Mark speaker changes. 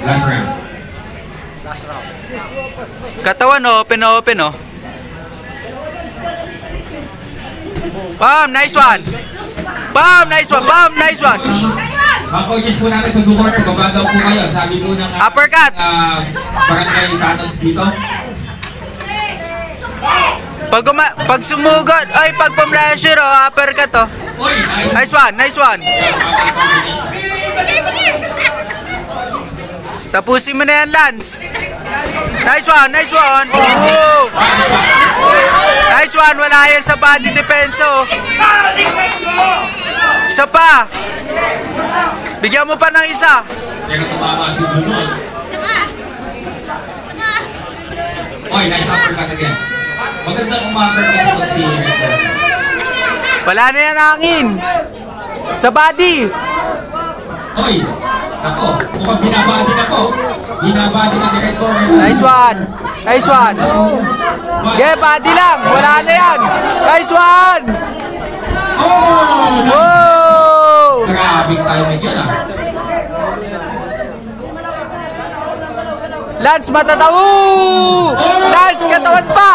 Speaker 1: Last round.
Speaker 2: Katawan open na open oh. Bam, nice one. Bam, nice one. Bam, nice one.
Speaker 1: Mag-coaches po natin sa blue corner. Babagaw po kayo. Sabi po ng
Speaker 2: uppercut.
Speaker 1: Barangay Tanong dito.
Speaker 2: Pag sumugod, ay pag pumressure oh, uppercut oh.
Speaker 1: Uy,
Speaker 2: Nice one, nice one. Tapusin mo na yan, Lance. Nice one, nice one. Woo! Nice one, wala yan sa body defense oh. Isa pa. Bigyan mo pa ng isa.
Speaker 1: Kaya tumama si Bruno. Uy, nice uppercut again. Magandang umuppercut po si Hector.
Speaker 2: Wala na yan hangin. Sa body.
Speaker 1: Uy, ako, mukhang binabadi na po. Binabadi na kay Hector.
Speaker 2: Nice one. Nice one. Okay, body lang. Wala na yan. Nice one.
Speaker 1: Oh!
Speaker 2: Wow!
Speaker 1: Grabing timing yun ah.
Speaker 2: Lance matataw. Lance katawan pa.